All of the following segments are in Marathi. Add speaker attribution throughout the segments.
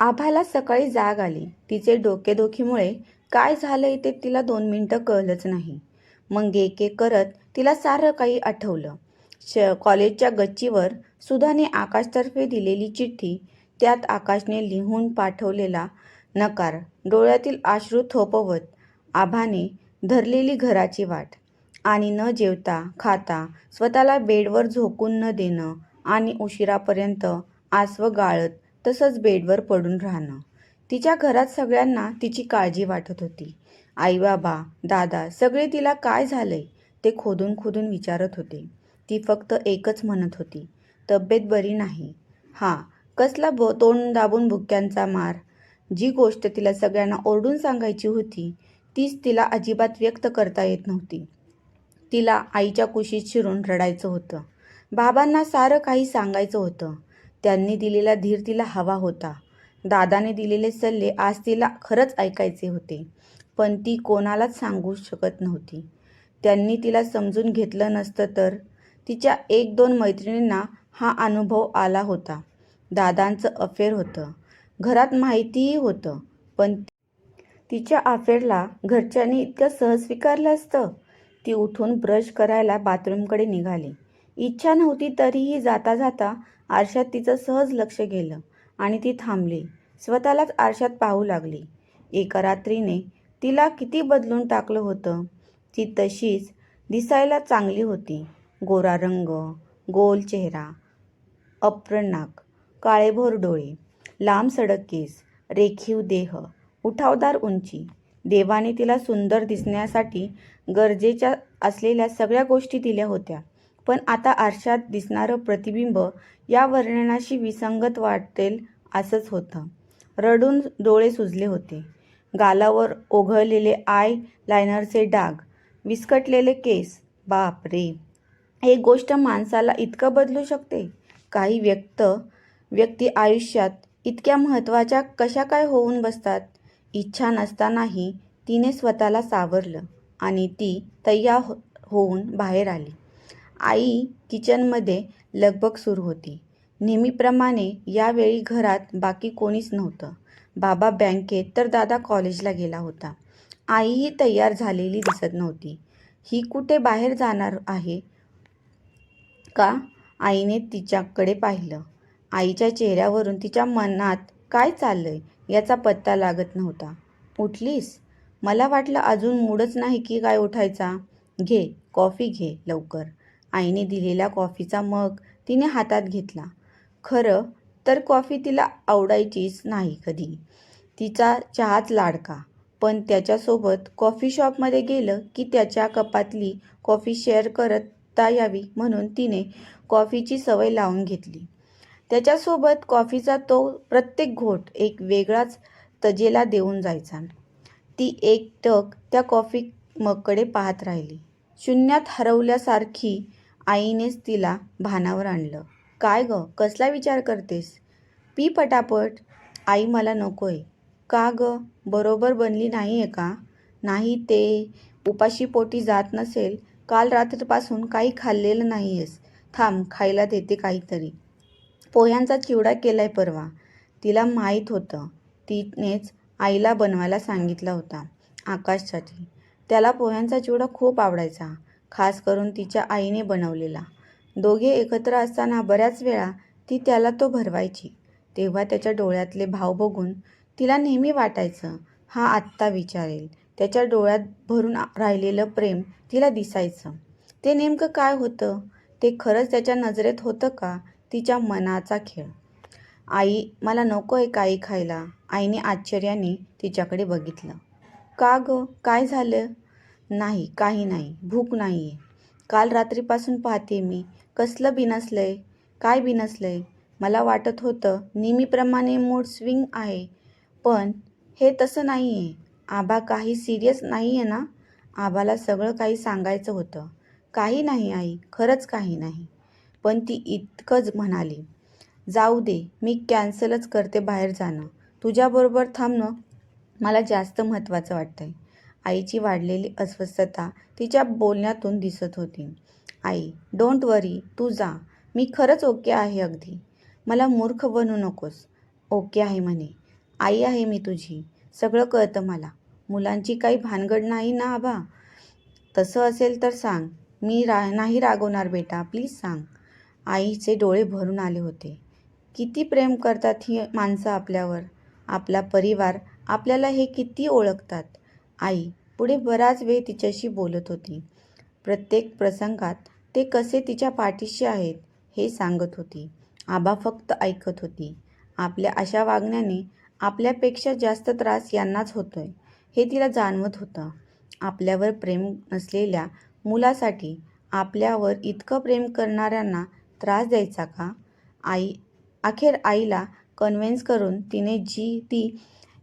Speaker 1: आभाला सकाळी जाग आली. तिचे डोकेदुखीमुळे काय झालंय ते तिला 2 मिनिटं कळलंच नाही. मग एक करत तिला सारं काही आठवलं. कॉलेजच्या गच्चीवर सुधाने आकाशतर्फे दिलेली चिठ्ठी, त्यात आकाशने लिहून पाठवलेला नकार, डोळ्यातील अश्रू थोपवत आभाने धरलेली घराची वाट आणि न जेवता खाता स्वतःला बेडवर झोकून न देणं आणि उशिरापर्यंत आसवं गाळत तसंच बेडवर पडून राहणं. तिच्या घरात सगळ्यांना तिची काळजी वाटत होती. आई बाबा, दादा सगळे तिला काय झालंय ते खोदून खोदून विचारत होते. ती फक्त एकच म्हणत होती, तब्येत बरी नाही. हा कसला तोंड दाबून भुक्यांचा मार. जी गोष्ट तिला सगळ्यांना ओरडून सांगायची होती तीच तिला अजिबात व्यक्त करता येत नव्हती. तिला आईच्या कुशीत शिरून रडायचं होतं. बाबांना सारं काही सांगायचं होतं. त्यांनी दिलेला धीर तिला हवा होता. दादाने दिलेले सल्ले आज तिला खरंच ऐकायचे होते. पण ती कोणालाच सांगू शकत नव्हती. त्यांनी तिला समजून घेतलं नसतं तर. तिच्या 1-2 मैत्रिणींना हा अनुभव आला होता. दादांचं अफेअर होतं. घरात माहितीही होतं. पण तिच्या अफेअरला घरच्यांनी इतकं सहज स्वीकारलं असतं? ती उठून ब्रश करायला बाथरूमकडे निघाली. इच्छा नव्हती तरीही जाता जाता आरशात तिचं सहज लक्ष गेलं आणि ती थांबली. स्वतःलाच आरशात पाहू लागली. एका रात्रीने तिला किती बदलून टाकलं होतं. ती तशीच दिसायला चांगली होती. गोरा रंग, गोल चेहरा, अप्र नाक, काळेभोर डोळे, लांब सडक केस, रेखीव देह, उठावदार उंची. देवाने तिला सुंदर दिसण्यासाठी गरजेच्या असलेल्या सगळ्या गोष्टी दिल्या होत्या. पण आता आरशात दिसणारं प्रतिबिंब या वर्णनाशी विसंगत वाटेल असंच होतं. रडून डोळे सुजले होते. गालावर ओघळलेले आय लायनरचे डाग, विस्कटलेले केस. बाप रे, एक गोष्ट माणसाला इतकं बदलू शकते? काही व्यक्ती आयुष्यात इतक्या महत्त्वाच्या कशा काय होऊन बसतात? इच्छा नसतानाही तिने स्वतःला सावरलं आणि ती तयार होऊन बाहेर आली. आई किचनमध्ये लगबग सुरू होती. नेहमीप्रमाणे यावेळी घरात बाकी कोणीच नव्हतं. बाबा बँकेत तर दादा कॉलेजला गेला होता. आईही तयार झालेली दिसत नव्हती. ही कुठे बाहेर जाणार आहे का? आईने तिच्याकडे पाहिलं. आईच्या चेहऱ्यावरून तिच्या मनात काय चाललंय याचा पत्ता लागत नव्हता. उठलीस? मला वाटलं अजून मूडच नाही की काय उठायचा. घे, कॉफी घे लवकर. आईने दिलेला कॉफीचा मग तिने हातात घेतला. खरं तर कॉफी तिला आवडायचीच नाही कधी. तिचा चहाच लाडका. पण त्याच्यासोबत कॉफी शॉपमध्ये गेलं की त्याच्या कपातली कॉफी शेअर करता यावी म्हणून तिने कॉफीची सवय लावून घेतली. त्याच्यासोबत कॉफीचा तो प्रत्येक घोट एक वेगळाच तजेला देऊन जायचा. ती एकटक त्या कॉफी मगकडे पाहत राहिली. शून्यात हरवल्यासारखी. आईनेच तिला भानावर आणलं. काय ग, कसला विचार करतेस? पी पटापट. आई मला नकोय. का ग, बरोबर बनली नाहीये का? नाही, ते उपाशीपोटी जात नसेल. काल रात्रीपासून काही खाल्लेलं नाहीयेस. थांब, खायला देते काहीतरी. पोह्यांचा चिवडा केलाय परवा. तिला माहीत होतं. तिनेच आईला बनवायला सांगितला होता आकाशसाठी. त्याला पोह्यांचा चिवडा खूप आवडायचा, खास करून तिच्या आईने बनवलेला. दोघे एकत्र असताना बऱ्याच वेळा ती त्याला तो भरवायची. तेव्हा त्याच्या डोळ्यातले भाव बघून तिला नेहमी वाटायचं, हा आत्ता विचारेल. त्याच्या डोळ्यात भरून राहिलेलं प्रेम तिला दिसायचं. ते नेमकं काय होतं? ते खरंच त्याच्या नजरेत होतं का तिच्या मनाचा खेळ? आई, मला नको आहे काही खायला. आईने आश्चर्याने तिच्याकडे बघितलं. का ग, काय झालं? नाही, काही नाही. भूक नाहीये. काल रात्रीपासून पाहते मी. कसलं बिनसलंय? काय बिनसलंय? मला वाटत होतं नेहमीप्रमाणे मूड स्विंग आहे. पण हे तसं नाहीये. आबा काही सिरियस नाहीये ना? आबाला सगळं काही सांगायचं होतं. काही नाही आई, खरंच काही नाही. पण ती इतकंच म्हणाली. जाऊ दे, मी कॅन्सलच करते बाहेर जाणं. तुझ्याबरोबर थांबणं मला जास्त महत्त्वाचं वाटतंय. आईची वाढलेली अस्वस्थता तिच्या बोलण्यातून दिसत होती. आई, डोंट वरी, तू जा. मी खरंच ओके आहे अगदी. मला मूर्ख बनवू नकोस. ओके आहे म्हणे. आई आहे मी तुझी, सगळं कळतं मला. मुलांची काही भानगड नाही ना आबा? तसं असेल तर सांग, मी नाही रागवणार बेटा, प्लीज सांग. आईचे डोळे भरून आले होते. किती प्रेम करतात ही माणसं आपल्यावर, आपला परिवार आपल्याला हे किती ओळखतात. आई पुढे बराच वेळ तिच्याशी बोलत होती. प्रत्येक प्रसंगात ते कसे तिच्या पाठीशी आहेत हे सांगत होती. आबा फक्त ऐकत होती. आपल्या अशा वागण्याने आपल्यापेक्षा जास्त त्रास यांनाच होतोय हे तिला जाणवत होतं. आपल्यावर प्रेम नसलेल्या मुलासाठी आपल्यावर इतकं प्रेम करणाऱ्यांना त्रास द्यायचा का? अखेर आईला कन्व्हिन्स करून तिने ती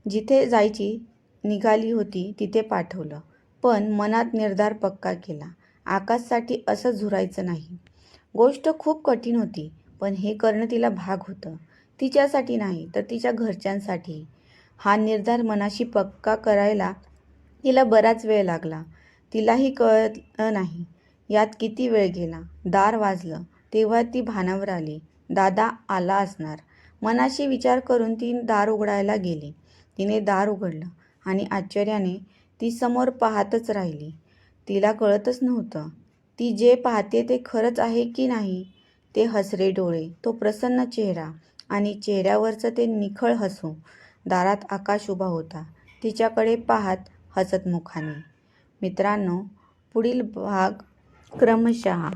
Speaker 1: जिथे जायची निघाली होती तिथे पाठवलं. पण मनात निर्धार पक्का केला. आकाशसाठी असं झुरायचं नाही. गोष्ट खूप कठीण होती, पण हे करणं तिला भाग होतं. तिच्यासाठी नाही तर तिच्या घरच्यांसाठी. हा निर्धार मनाशी पक्का करायला तिला बराच वेळ लागला. तिलाही कळलं नाही यात किती वेळ गेला. दार वाजलं तेव्हा ती भानावर आली. दादा आला असणार. मनाशी विचार करून ती दार उघडायला गेली. तिने दार उघडलं आणि आश्चर्याने ती समोर पाहतच राहिली. तिला कळतच नव्हतं ती जे पाहते ते खरंच आहे की नाही. ते हसरे डोळे, तो प्रसन्न चेहरा आणि चेहऱ्यावरचं ते निखळ हसू. दारात आकाश उभा होता, तिच्याकडे पाहत हसत मुखाने. मित्रांनो, पुढील भाग क्रमशः